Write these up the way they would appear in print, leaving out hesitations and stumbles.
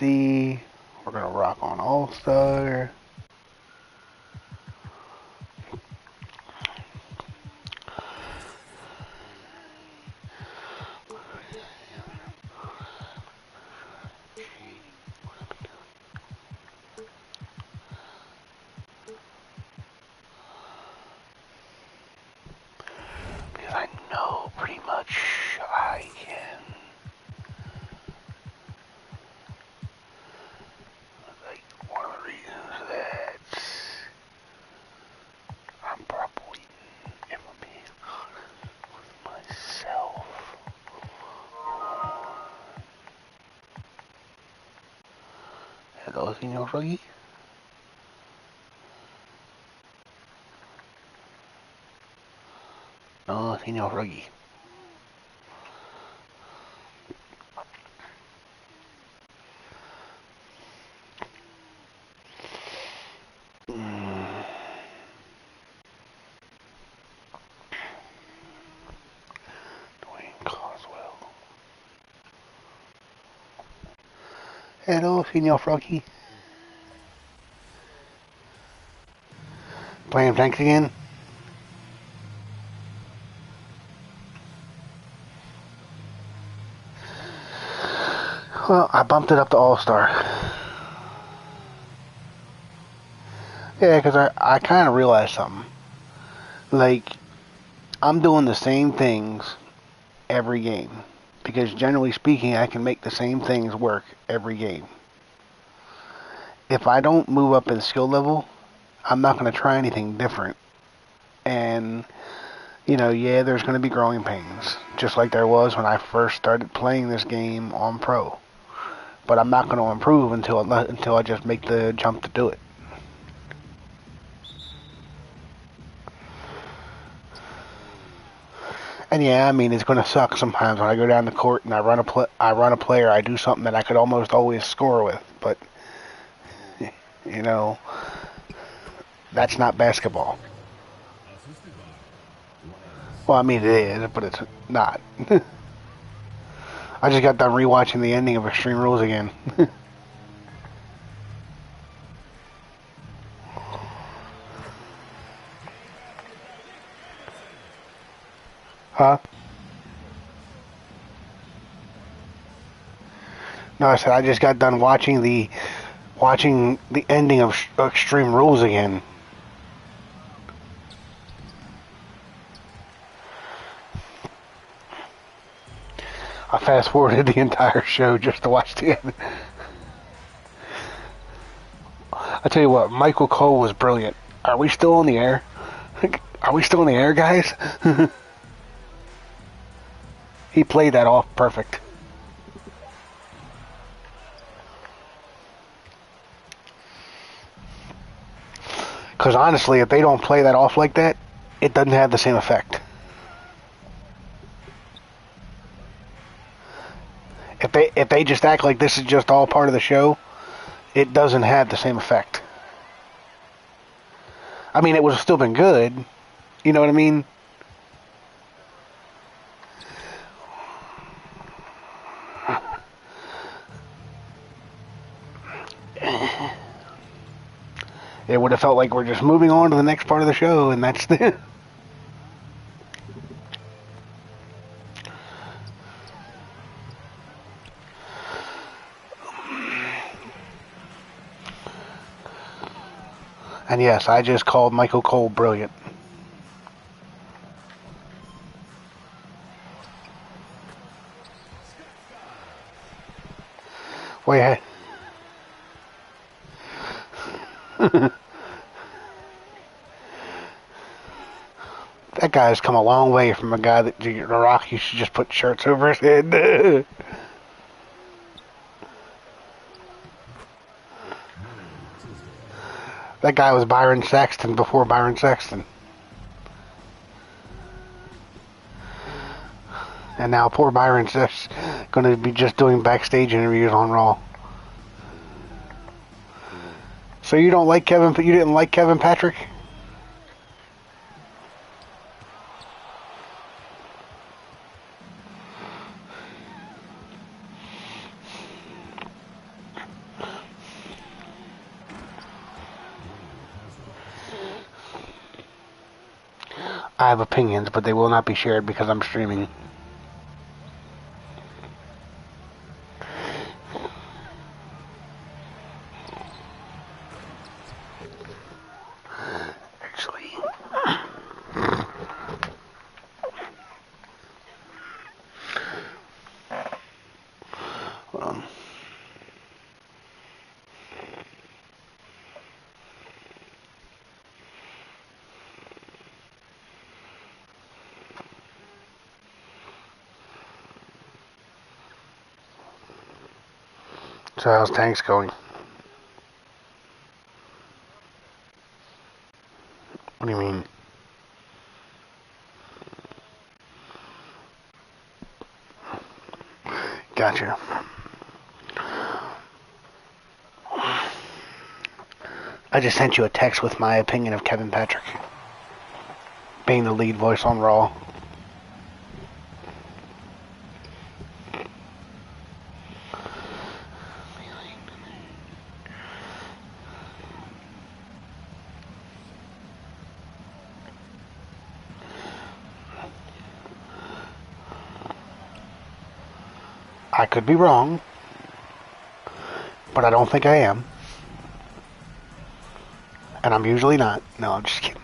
see. We're gonna rock on All-Star. Because I know pretty much I can. Like, one of the reasons that I'm probably, if I'm being honest with myself, hello, Senor Froggy. No, Senor Froggy. Dwayne Coswell. Hello, Senor Froggy. Playing tanks again? Well, I bumped it up to All-Star. Yeah, because I kind of realized something. Like, I'm doing the same things every game. Because generally speaking, I can make the same things work every game. If I don't move up in skill level, I'm not going to try anything different. And, you know, yeah, there's going to be growing pains. Just like there was when I first started playing this game on Pro. But I'm not going to improve until I just make the jump to do it. And yeah, I mean, it's going to suck sometimes when I go down the court and I run a player, I do something that I could almost always score with, but you know, that's not basketball. Well, I mean, it is, but it's not. I just got done rewatching the ending of Extreme Rules again. Huh? No, I said I just got done watching the ending of Extreme Rules again. I fast forwarded the entire show just to watch the end. I tell you what, Michael Cole was brilliant. Are we still on the air? Are we still on the air, guys? He played that off perfect. Because honestly, if they don't play that off like that, it doesn't have the same effect. If they just act like this is just all part of the show, it doesn't have the same effect. I mean, it would have still been good. You know what I mean? It would have felt like we're just moving on to the next part of the show, and that's the... And yes, I just called Michael Cole brilliant. Wait. That guy's come a long way from a guy that The Rock used to just put shirts over his head. That guy was Byron Saxton before Byron Saxton. And now poor Byron's just going to be just doing backstage interviews on Raw. So you don't like Kevin? You didn't like Kevin Patrick? I have opinions, but they will not be shared because I'm streaming. Actually, hold on. So how's tanks going? What do you mean? Gotcha. I just sent you a text with my opinion of Kevin Patrick being the lead voice on Raw. I could be wrong, but I don't think I am. And I'm usually not. No, I'm just kidding.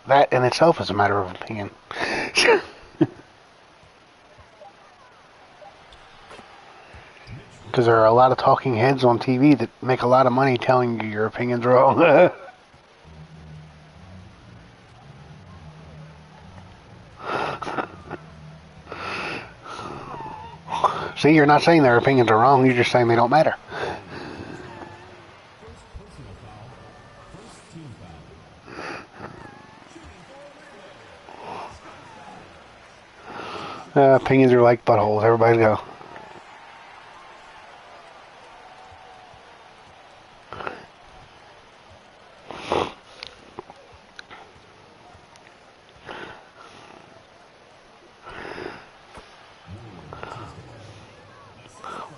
That in itself is a matter of opinion. Because there are a lot of talking heads on TV that make a lot of money telling you your opinion's wrong. See, you're not saying their opinions are wrong, you're just saying they don't matter. Opinions are like buttholes, everybody go.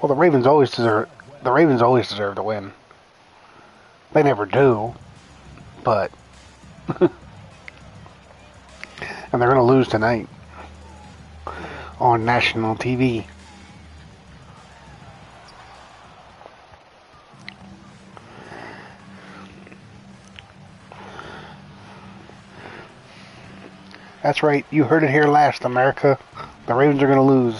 Well, the Ravens always deserve to win. They never do, but and they're going to lose tonight on national TV. That's right, you heard it here last, America. The Ravens are going to lose.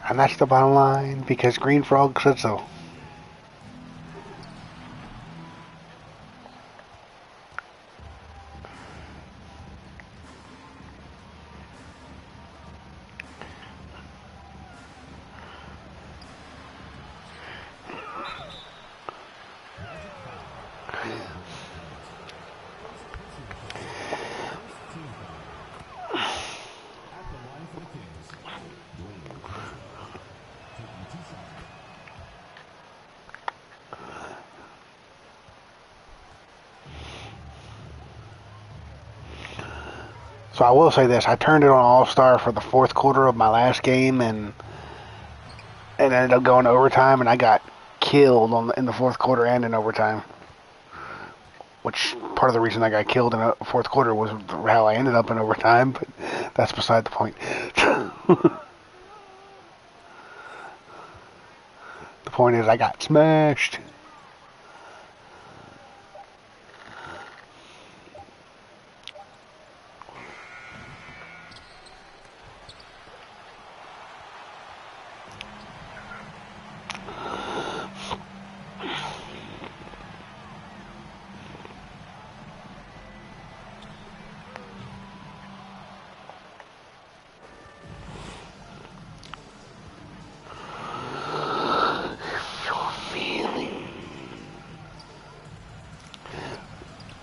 And that's the bottom line, because Green Frog said so. So I will say this: I turned it on All Star for the fourth quarter of my last game, and ended up going to overtime, and I got killed in the fourth quarter and in overtime. Which part of the reason I got killed in the fourth quarter was how I ended up in overtime, but that's beside the point. The point is, I got smashed.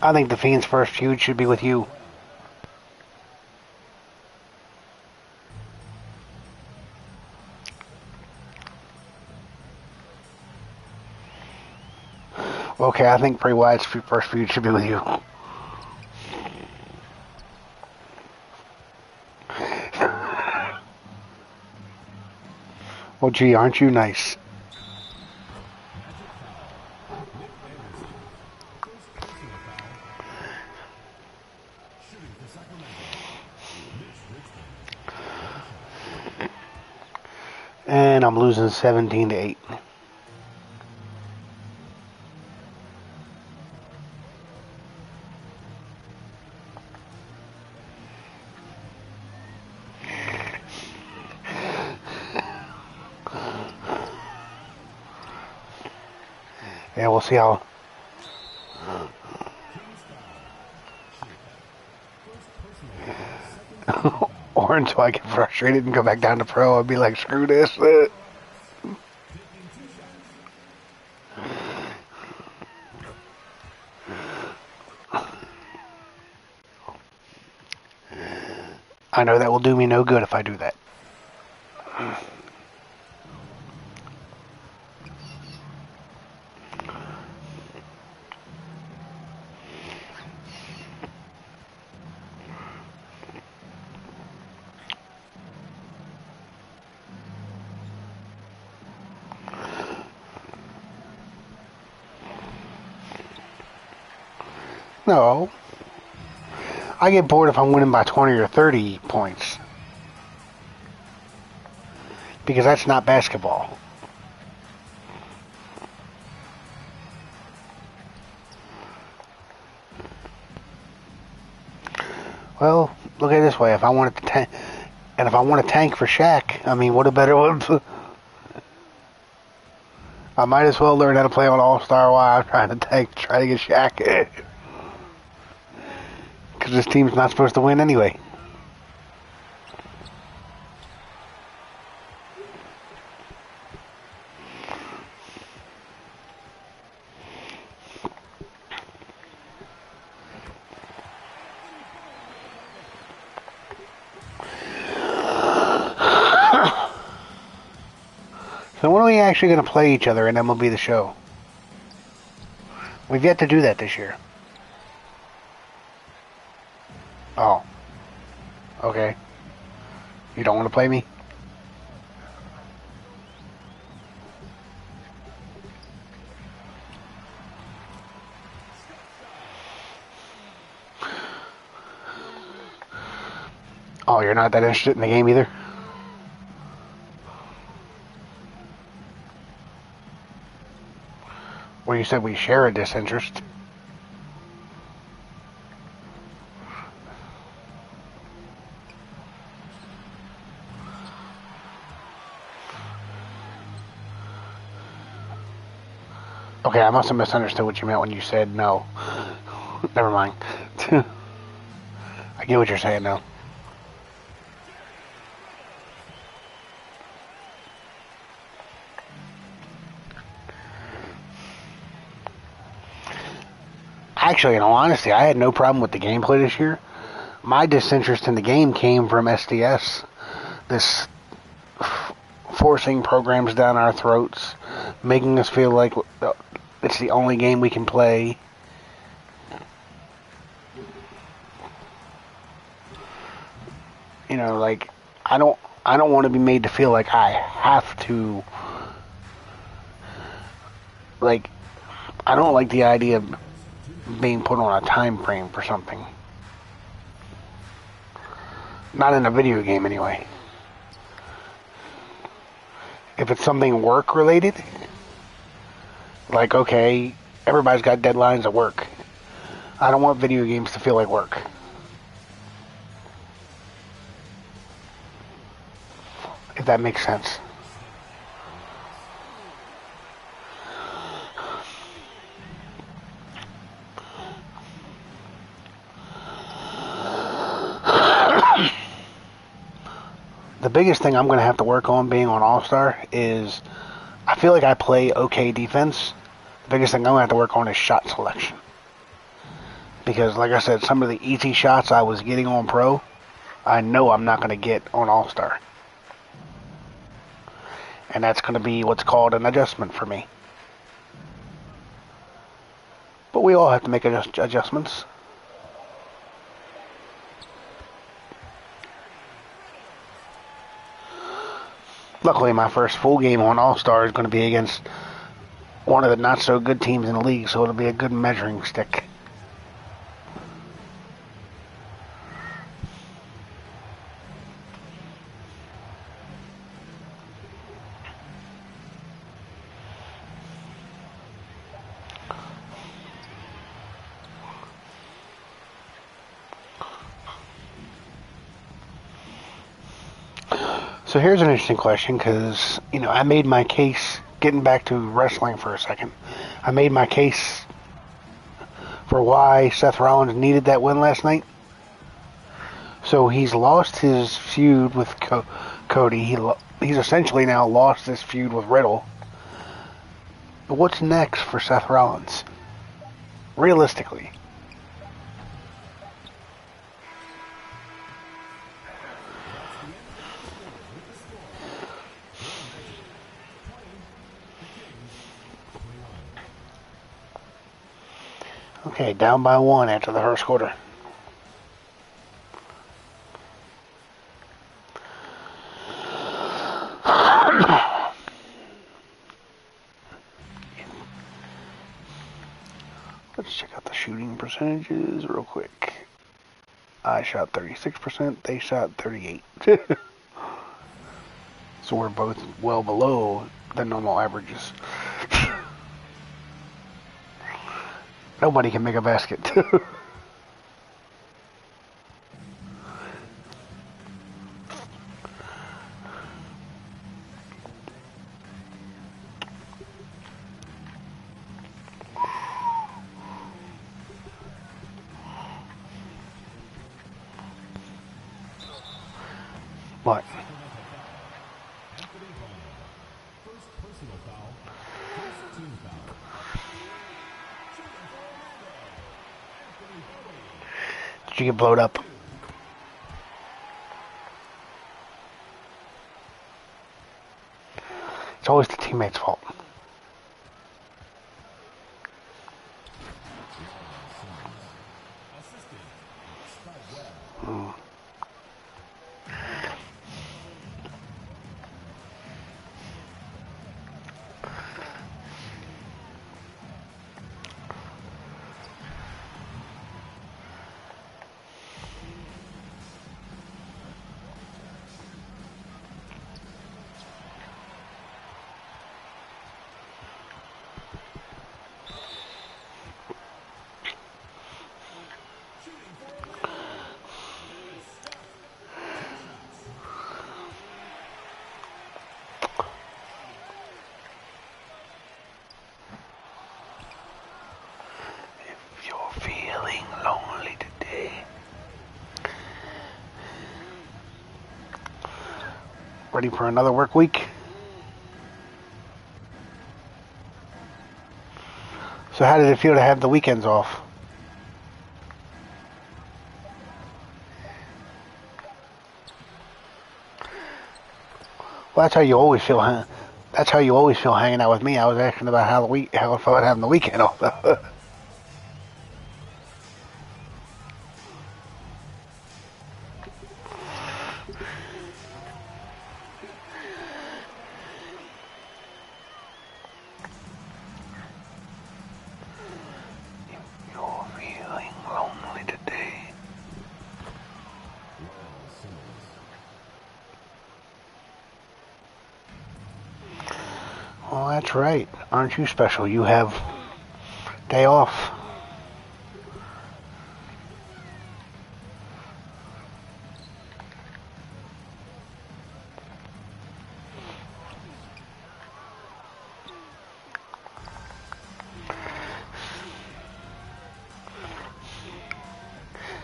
I think the Fiend's first feud should be with you. Okay, I think Bray Wyatt's first feud should be with you. Well, gee, aren't you nice? And I'm losing 17-8. Yeah, we'll see how. Or until I get frustrated and go back down to pro, I'd be like, screw this. I know that will do me no good if I do that. No. I get bored if I'm winning by 20 or 30 points. Because that's not basketball. Well, look at it this way. If I wanted to tank, and if I want to tank for Shaq, I mean, what a better one. I might as well learn how to play on All-Star while I'm trying to tank, try to get Shaq. Because this team's not supposed to win anyway. So when are we actually going to play each other in MLB The Show? We've yet to do that this year. Oh. Okay. You don't want to play me? Oh, you're not that interested in the game either? Well, you said we share a disinterest. Okay, I must have misunderstood what you meant when you said no. Never mind. I get what you're saying now. Actually, in all honesty, I had no problem with the gameplay this year. My disinterest in the game came from SDS. This forcing programs down our throats, making us feel like it's the only game we can play. You know, like I don't want to be made to feel like I have to. Like, I don't like the idea of being put on a time frame for something. Not in a video game, anyway. If it's something work related, like, okay, everybody's got deadlines at work. I don't want video games to feel like work. If that makes sense. The biggest thing I'm going to have to work on being on All-Star is I feel like I play okay defense. The biggest thing I'm going to have to work on is shot selection. Because, like I said, some of the easy shots I was getting on Pro, I know I'm not going to get on All-Star. And that's going to be what's called an adjustment for me. But we all have to make adjustments. Luckily, my first full game on All-Star is going to be against one of the not-so-good teams in the league, so it'll be a good measuring stick. So here's an interesting question, because, you know, I made my case, getting back to wrestling for a second, I made my case for why Seth Rollins needed that win last night. So he's lost his feud with Cody. He's essentially now lost this feud with Riddle. But what's next for Seth Rollins? Realistically. Okay, down by 1 after the first quarter. Let's check out the shooting percentages real quick. I shot 36%, they shot 38%. So we're both well below the normal averages. Nobody can make a basket. What? Did you get blowed up? It's always the teammate's fault. Ready for another work week? So how did it feel to have the weekends off? Well, that's how you always feel. That's how you always feel hanging out with me. I was asking about how I felt having the weekend off. You're feeling lonely today. Well, that's right. Aren't you special? You have day off.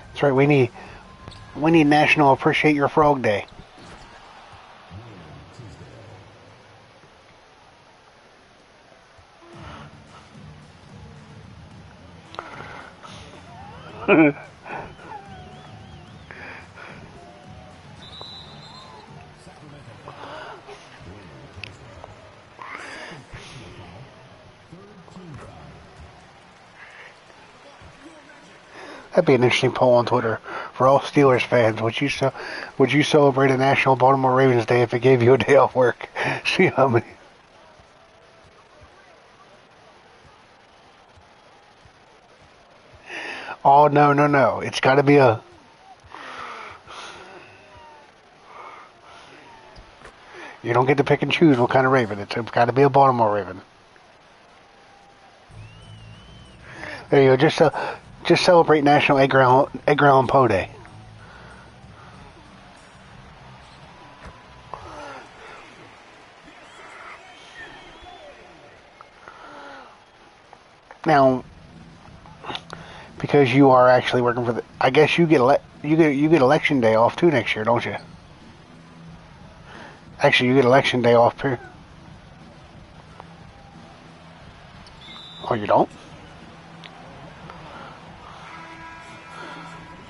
That's right. We need National Appreciate Your Frog Day. That'd be an interesting poll on Twitter for all Steelers fans. Would you celebrate a National Baltimore Ravens Day if it gave you a day off work? See how many. Oh no no no! It's got to be a. You don't get to pick and choose what kind of Raven. It's got to be a Baltimore Raven. There you go. Just celebrate National Edgar Allan Poe Day. Now, because you are actually working for the, I guess you get election day off too next year, don't you? Actually, you get election day off too. Oh, you don't?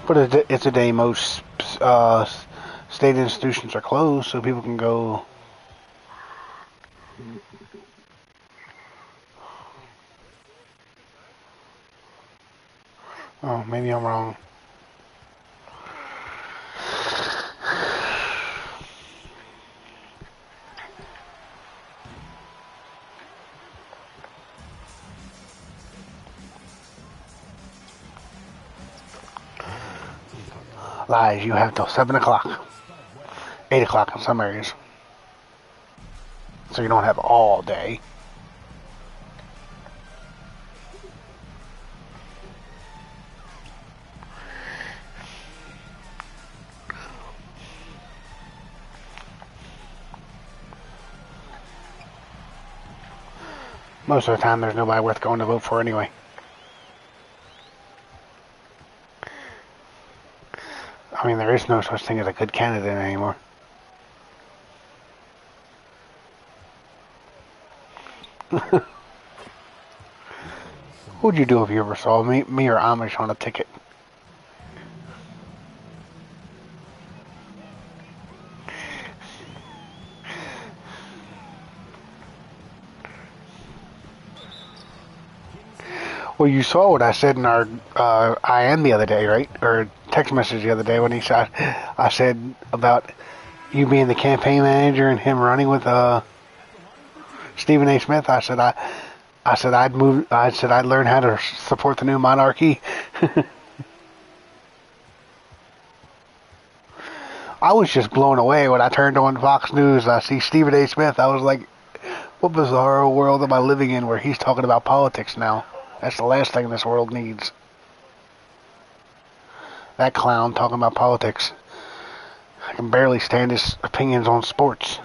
But it's a day most state institutions are closed, so people can go. Oh, maybe I'm wrong. Lies, you have till 7 o'clock. 8 o'clock in some areas. So you don't have all day. Most of the time, there's nobody worth going to vote for anyway. I mean, there is no such thing as a good candidate anymore. What would you do if you ever saw me or Amish on a ticket? Well, you saw what I said in our IM the other day, right? Or text message the other day when I said about you being the campaign manager and him running with Stephen A. Smith. I said I'd move. I said I'd learn how to support the new monarchy. I was just blown away when I turned on Fox News and I see Stephen A. Smith. I was like, what bizarre world am I living in where he's talking about politics now? That's the last thing this world needs. That clown talking about politics. I can barely stand his opinions on sports.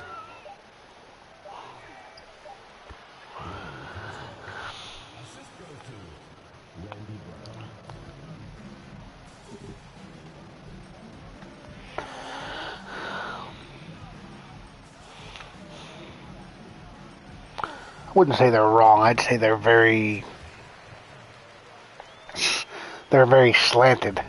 I wouldn't say they're wrong. I'd say they're very slanted.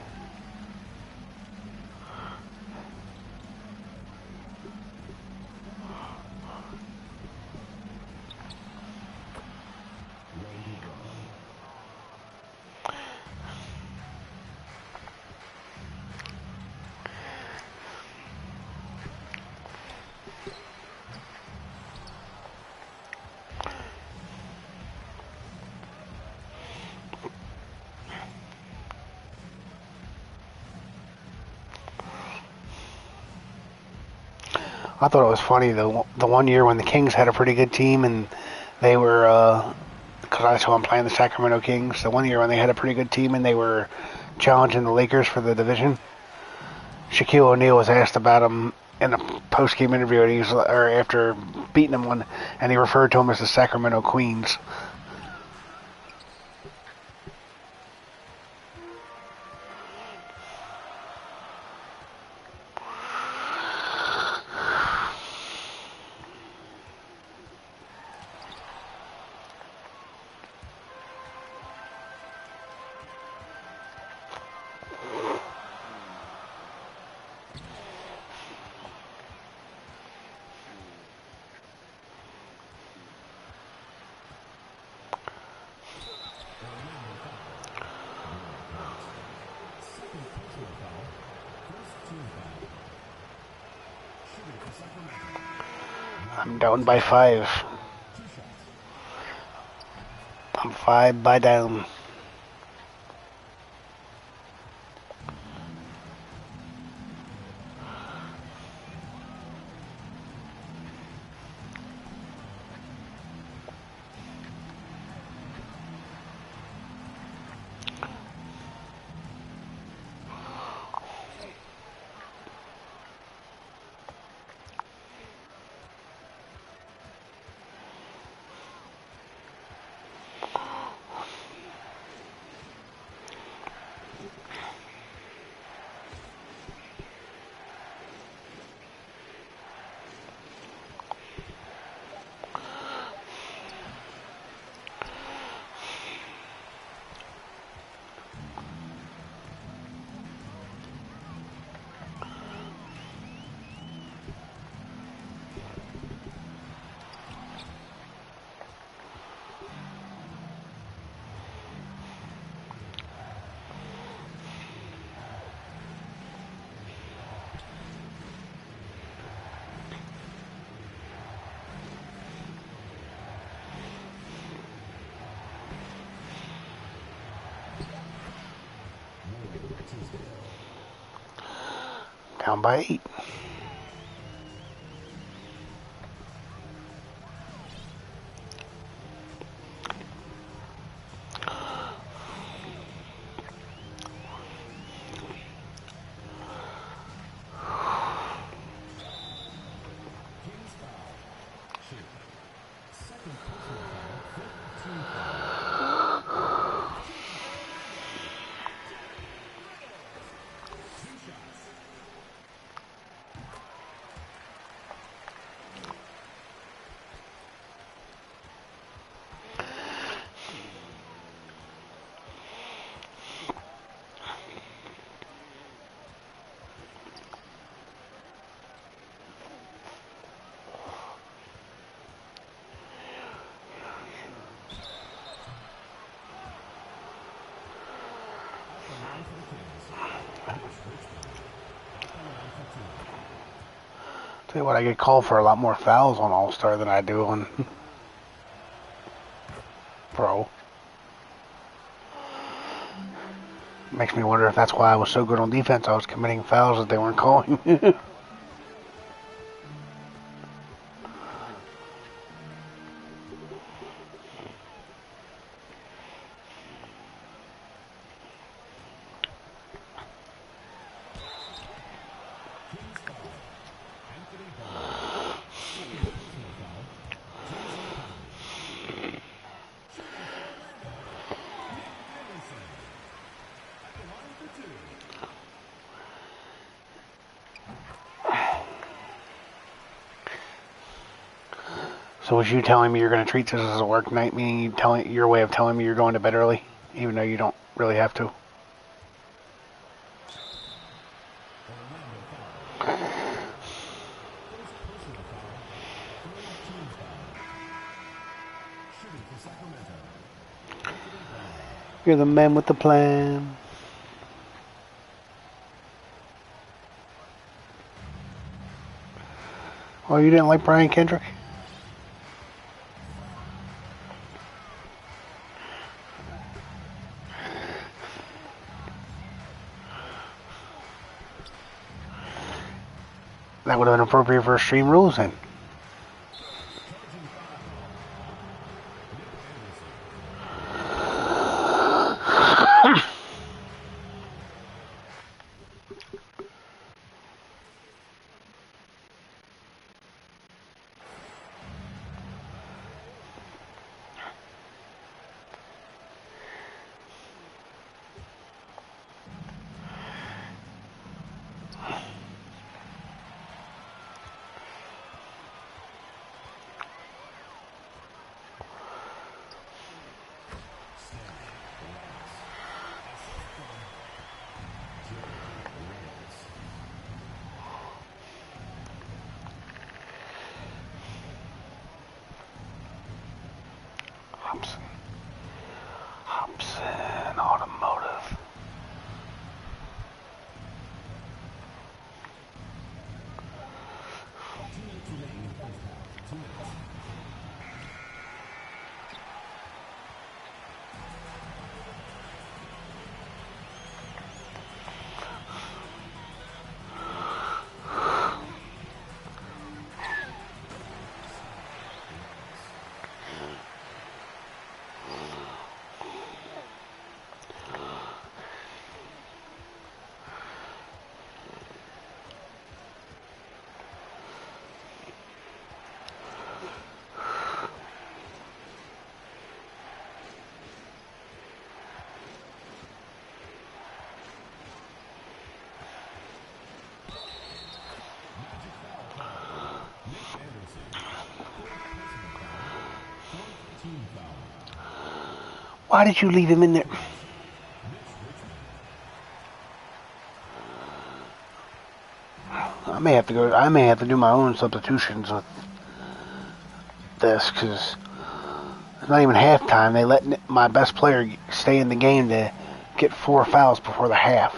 I thought it was funny the one year when the Kings had a pretty good team and they were because I saw them playing the Sacramento Kings. The one year when they had a pretty good team and they were challenging the Lakers for the division. Shaquille O'Neal was asked about them in a post-game interview, and or after beating them one, and he referred to them as the Sacramento Queens. I'm down by 5. I'm 5 by down. Down by 8. Tell you what, I get called for a lot more fouls on All-Star than I do on Pro. Makes me wonder if that's why I was so good on defense. I was committing fouls that they weren't calling. So was you telling me you're going to treat this as a work night, meaning your way of telling me you're going to bed early, even though you don't really have to? You're the man with the plan. Oh, you didn't like Brian Kendrick? That would have been appropriate for Extreme Rules then. Why did you leave him in there? I may have to go. I may have to do my own substitutions with this because it's not even halftime. They let my best player stay in the game to get 4 fouls before the half.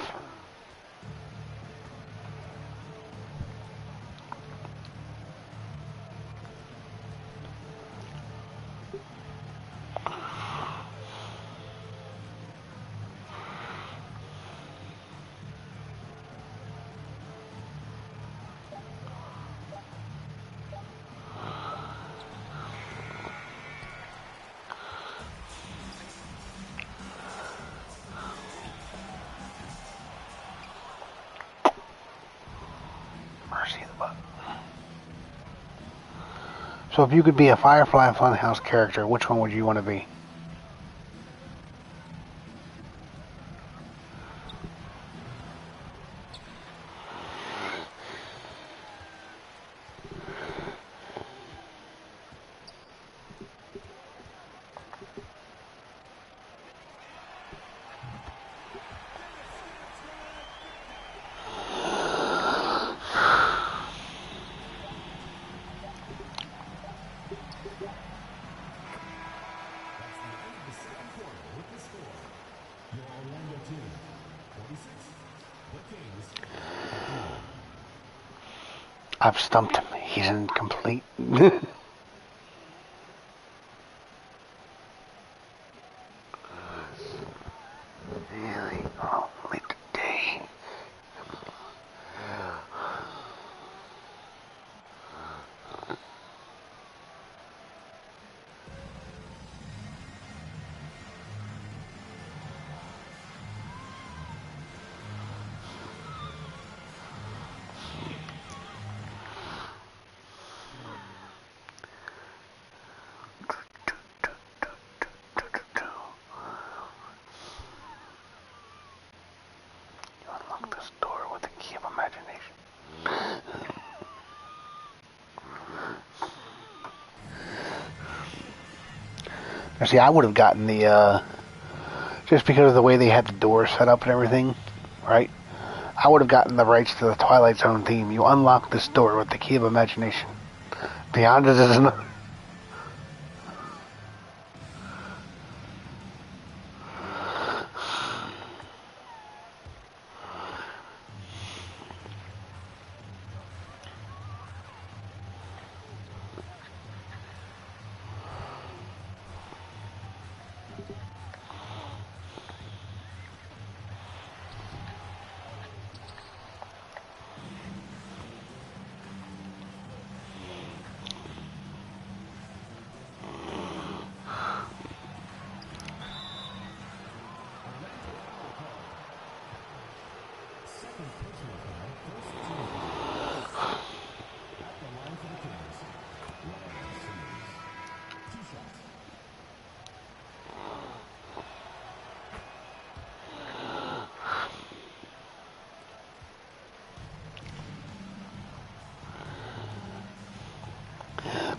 So if you could be a Firefly Funhouse character, which one would you want to be? I've stumped him. He's incomplete. Really? Oh, late today. Unlock this door with the key of imagination. Now, see, I would have gotten the, just because of the way they had the door set up and everything, right? I would have gotten the rights to the Twilight Zone theme. You unlock this door with the key of imagination. Beyond it is another.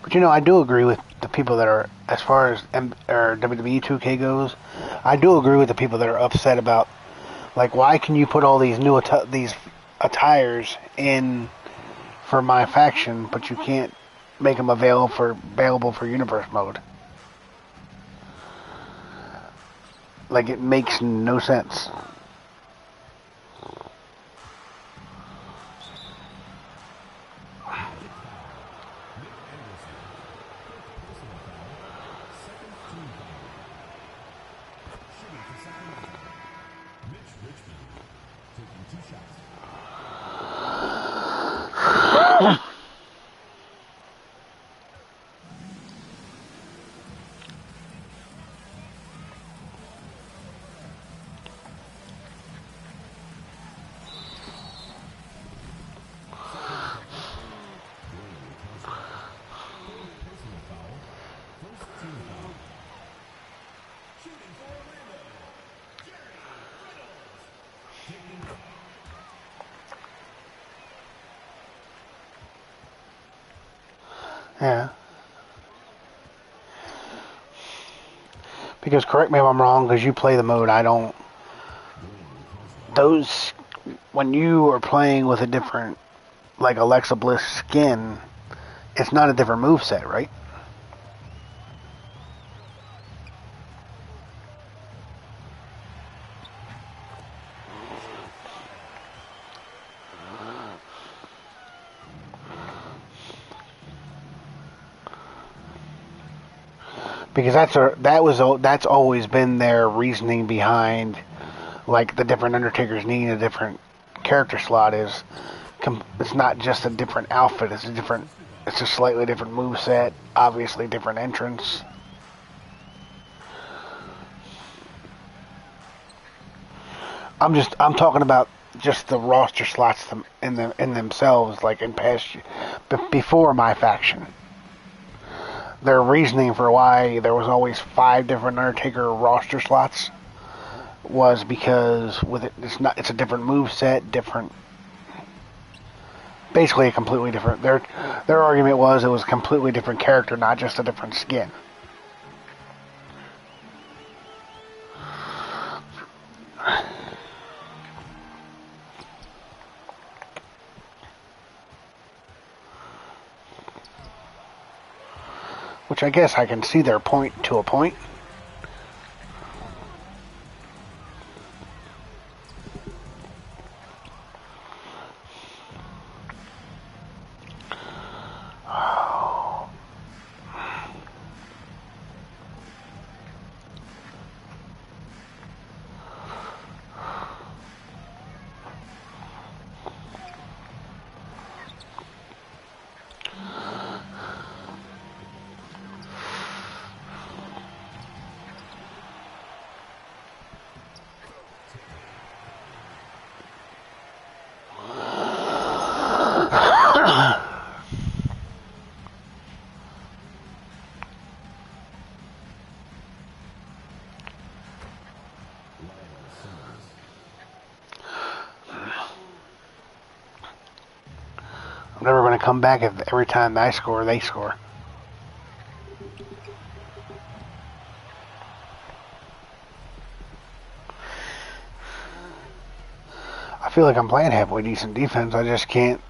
But you know, I do agree with the people that are, as far as WWE 2K goes, I do agree with the people that are upset about, like, why can you put all these new these attires in for my faction, but you can't make them available for universe mode? Like, it makes no sense. Yeah. Because correct me if I'm wrong, because you play the mode, I don't. Those, when you are playing with a different, like Alexa Bliss skin, it's not a different move set, right? Because that's always been their reasoning behind, like the different Undertakers needing a different character slot is. It's not just a different outfit; it's a slightly different move set, obviously different entrance. I'm talking about just the roster slots in themselves, like in past, before my faction. Their reasoning for why there was always 5 different Undertaker roster slots was because with it's a different move set, different, basically a completely different. Their argument was it was a completely different character, not just a different skin. Which I guess I can see their point to a point. I'm never going to come back if every time I score, they score. I feel like I'm playing halfway decent defense. I just can't.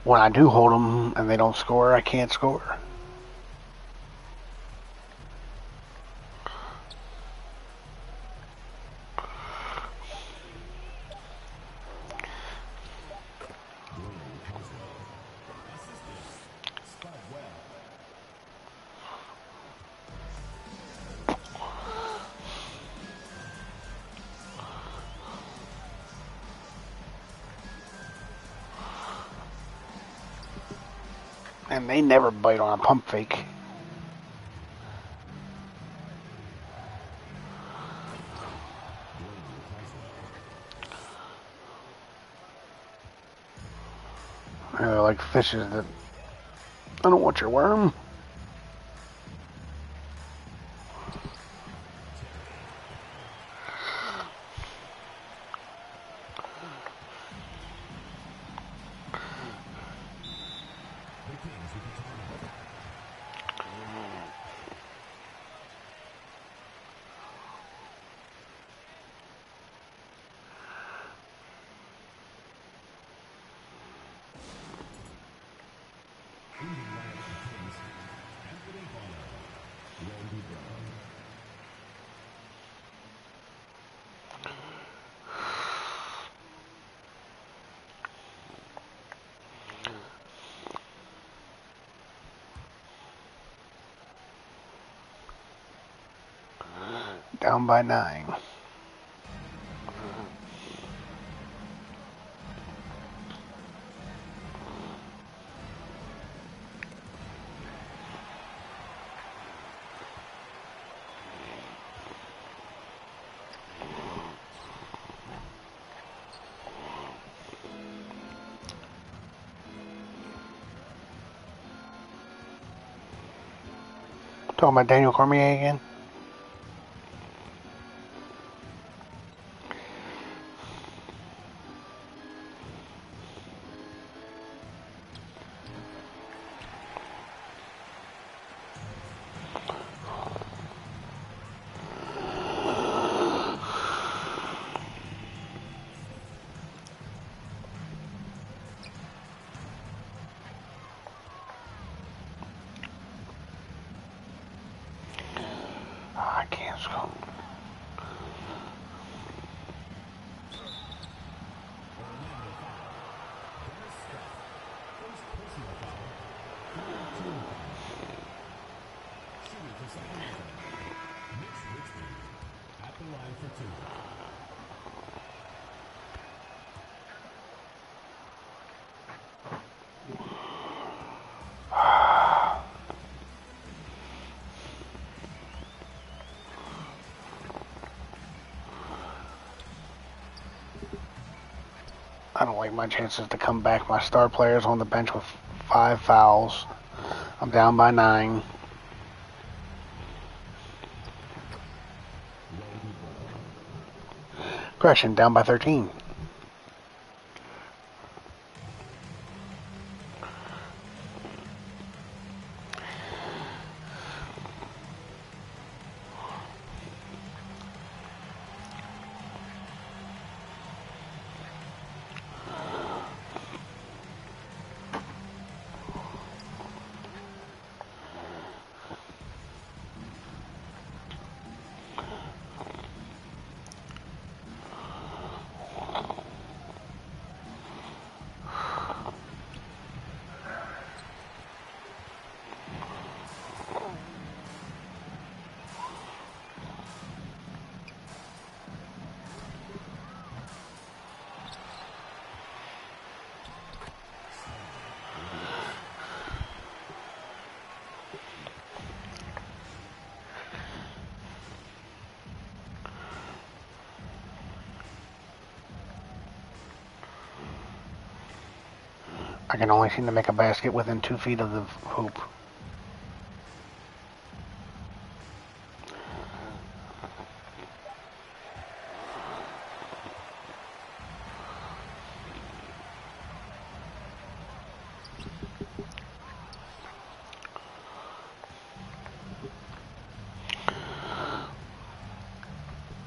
When I do hold them and they don't score, I can't score. And they never bite on a pump fake. They're like fishes that, I don't want your worm. Down by 9. Talking about Daniel Cormier again? I don't like my chances to come back. My star player's on the bench with 5 fouls. I'm down by 9. Correction, down by 13. I can only seem to make a basket within 2 feet of the hoop.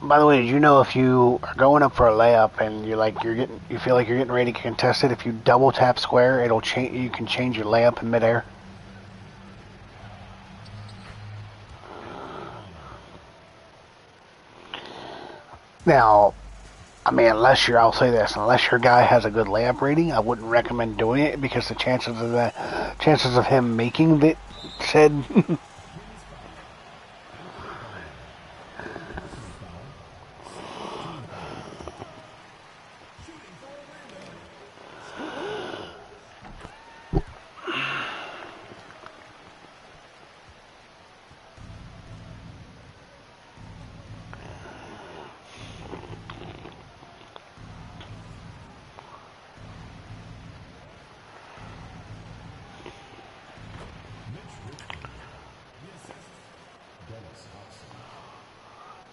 By the way, did you know if you are going up for a layup and you feel like you're getting ready to contest it, if you double tap square, it'll change. You can change your layup in midair. Now, I mean, I'll say this, unless your guy has a good layup rating, I wouldn't recommend doing it because the chances of him making the said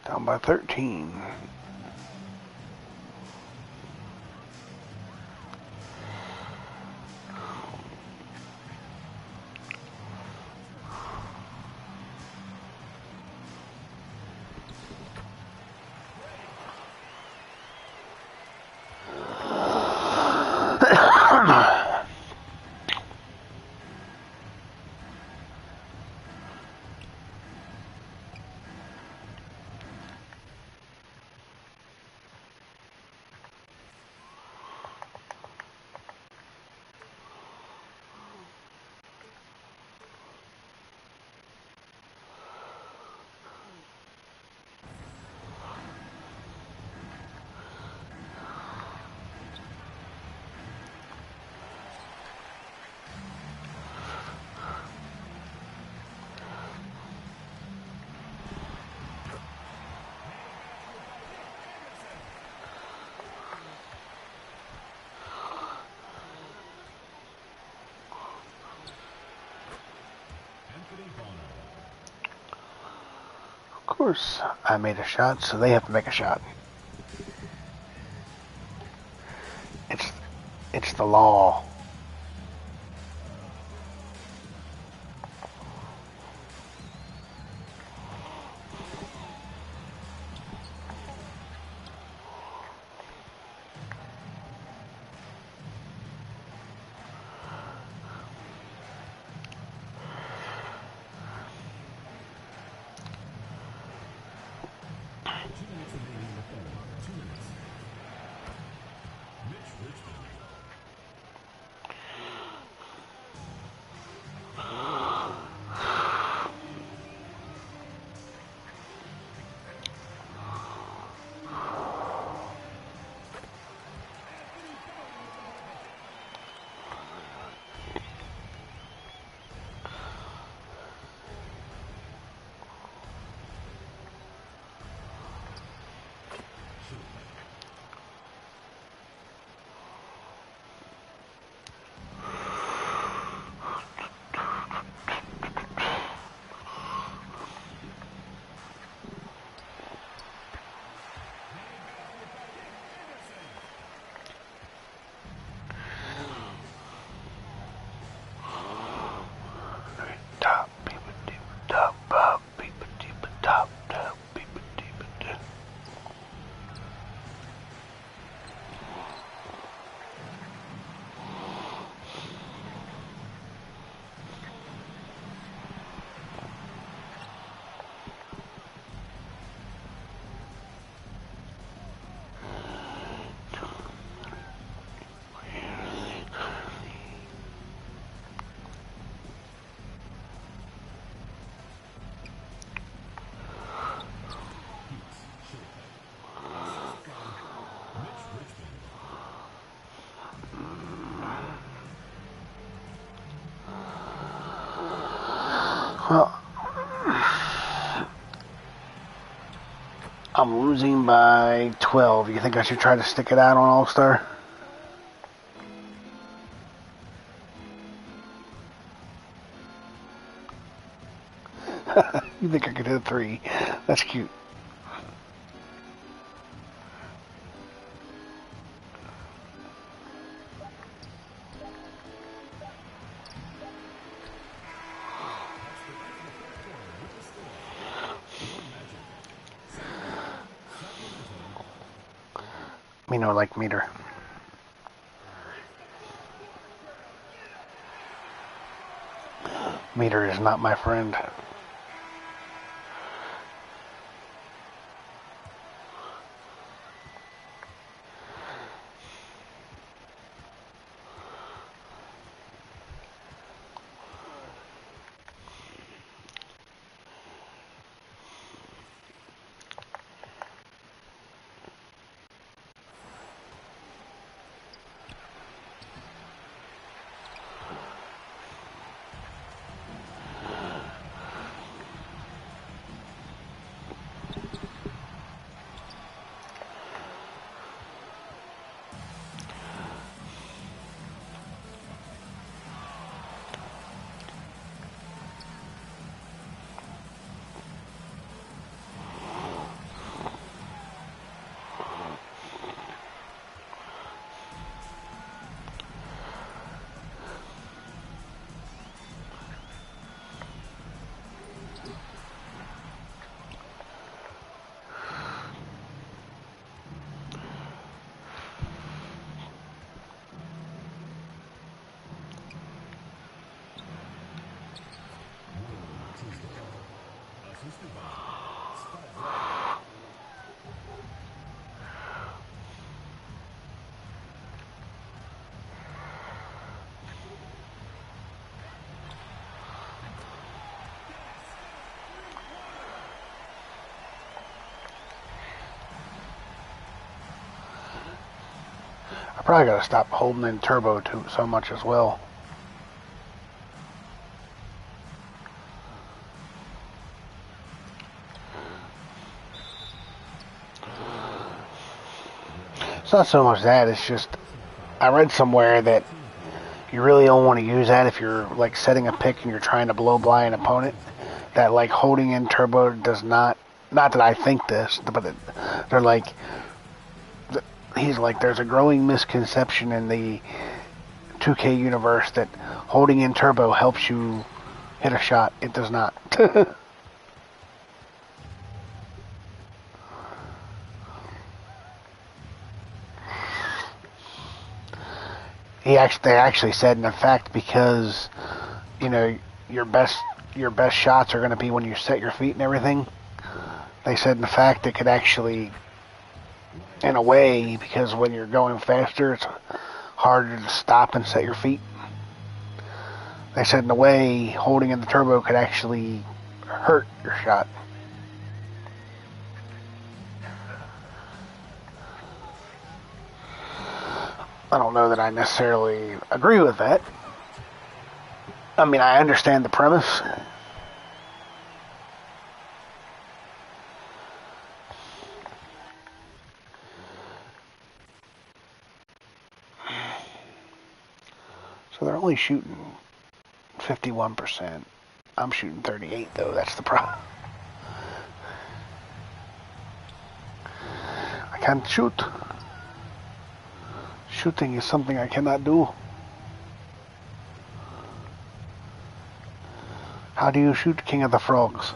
down by 13. Of course, I made a shot, so they have to make a shot. It's the law. I'm losing by 12. You think I should try to stick it out on All-Star? You think I could hit a 3? That's cute. Me no like meter. Meter is not my friend. I probably gotta stop holding in turbo too so much as well. It's not so much that, it's just I read somewhere that you really don't want to use that if you're like setting a pick and you're trying to blow by an opponent. That like holding in turbo does not that I think this, but they're like, he's like, there's a growing misconception in the 2K universe that holding in turbo helps you hit a shot. It does not. They actually said, in fact, because you know your best shots are going to be when you set your feet and everything. They said, in fact, it could actually, in a way, because when you're going faster, it's harder to stop and set your feet. They said, in a way, holding in the turbo could actually hurt your shot. I don't know that I necessarily agree with that. I mean, I understand the premise. So they're only shooting 51%. I'm shooting 38 though, that's the problem. I can't shoot. Shooting is something I cannot do. How do you shoot King of the Frogs?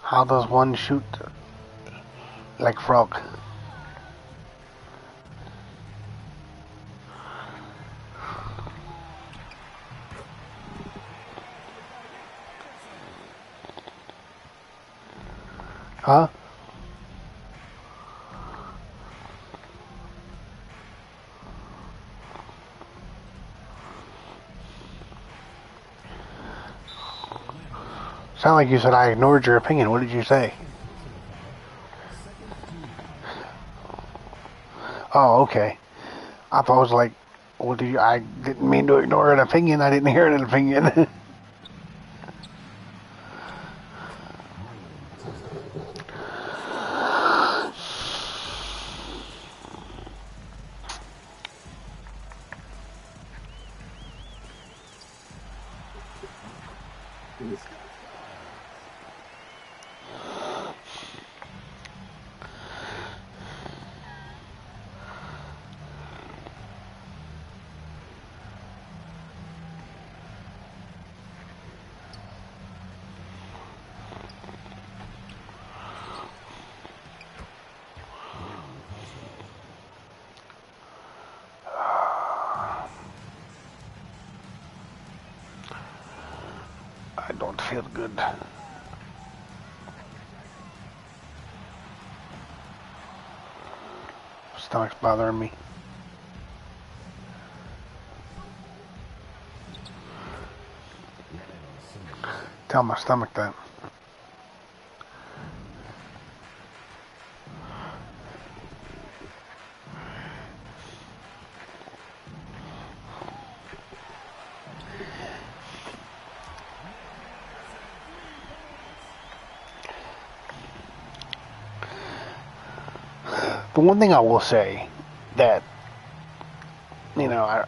How does one shoot like frog? Huh? Sound like you said I ignored your opinion. What did you say? Oh, okay. I thought it was like Well, I didn't mean to ignore an opinion. I didn't hear an opinion. I don't feel good. Stomach's bothering me. Tell my stomach that. The one thing I will say that, you know,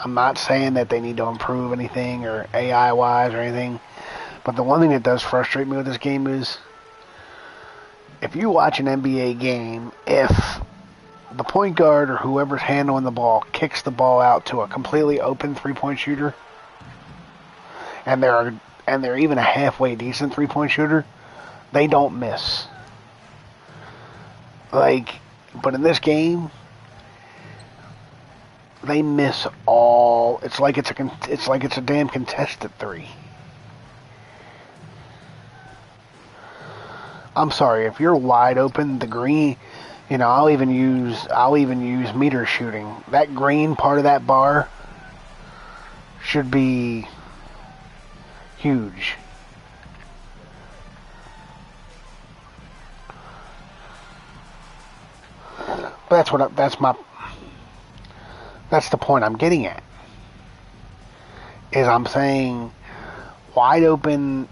I'm not saying that they need to improve anything or AI wise or anything, but the one thing that does frustrate me with this game is if you watch an NBA game, if the point guard or whoever's handling the ball kicks the ball out to a completely open three-point shooter, and they're even a halfway decent three-point shooter, they don't miss. But in this game, they miss all. It's like it's a damn contested three. I'm sorry, if you're wide open, the green, you know, I'll even use meter shooting. That green part of that bar should be huge. But that's the point I'm getting at. Is I'm saying wide open.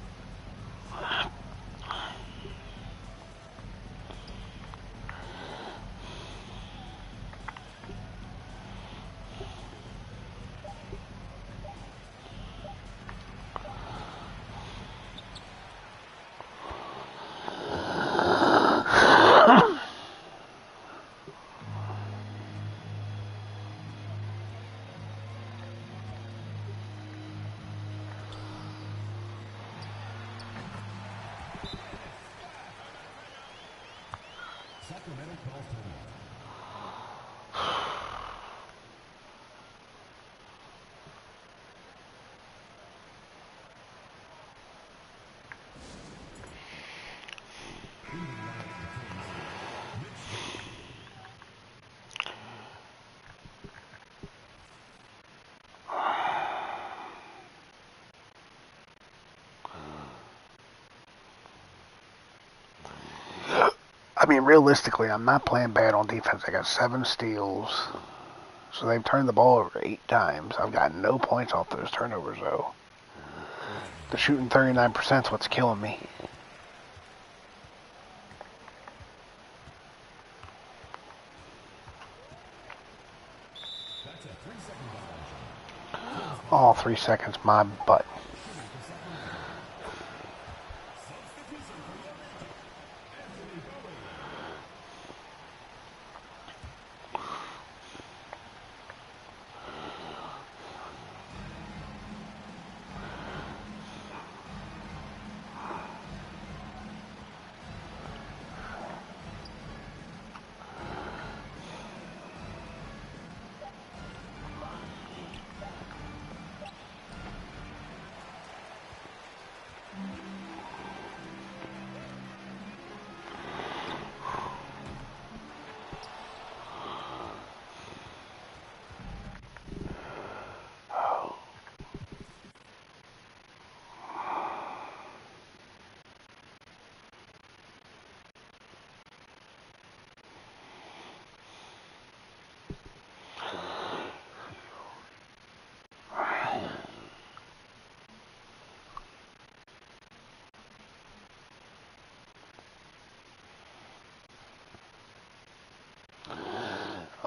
I mean, realistically, I'm not playing bad on defense. I got 7 steals. So they've turned the ball over 8 times. I've got no points off those turnovers, though. The shooting 39% is what's killing me. All 3 seconds, my butt.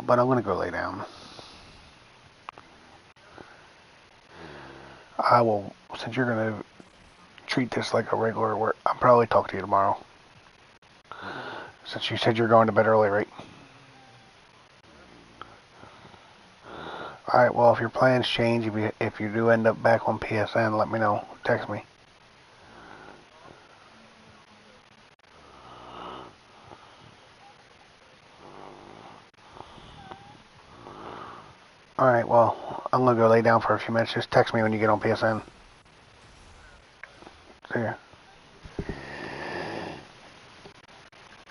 but I'm gonna go lay down. I will, since you're gonna treat this like a regular work, I'll probably talk to you tomorrow. Since you said you're going to bed early, right? Alright, well, if your plans change, if you do end up back on PSN, let me know. Text me. Alright, well, I'm gonna go lay down for a few minutes. Just text me when you get on PSN. See ya.